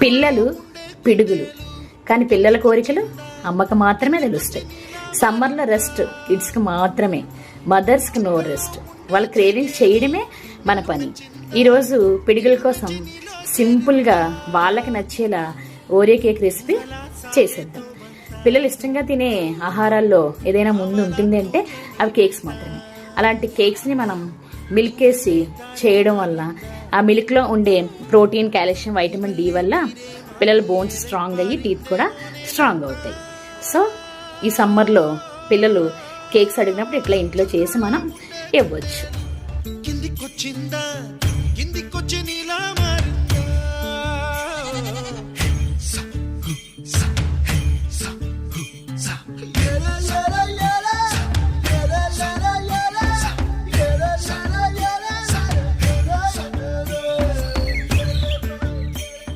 పిల్లలు పిడుగులు, కానీ పిల్లల కోరికలు అమ్మకు మాత్రమే తెలుస్తాయి. సమ్మర్లో రెస్ట్ కిడ్స్కి మాత్రమే, మదర్స్కి నో రెస్ట్. వాళ్ళ క్రేవింగ్స్ చేయడమే మన పని. ఈరోజు పిడుగుల కోసం సింపుల్గా వాళ్ళకి నచ్చేలా ఓరియో కేక్ రెసిపీ చేసేద్దాం. పిల్లలు ఇష్టంగా తినే ఆహారాల్లో ఏదైనా ముందు ఉంటుంది అంటే అవి కేక్స్ మాత్రమే. అలాంటి కేక్స్ని మనం మిల్క్ వేసి చేయడం వల్ల ఆ మిల్క్లో ఉండే ప్రోటీన్, కాల్షియం, వైటమిన్ డి వల్ల పిల్లల బోన్స్ స్ట్రాంగ్ అయ్యి టీత్ కూడా స్ట్రాంగ్ అవుతాయి. సో ఈ సమ్మర్లో పిల్లలు కేక్స్ అడిగినప్పుడు ఇట్లా ఇంట్లో చేసి మనం ఇవ్వచ్చు.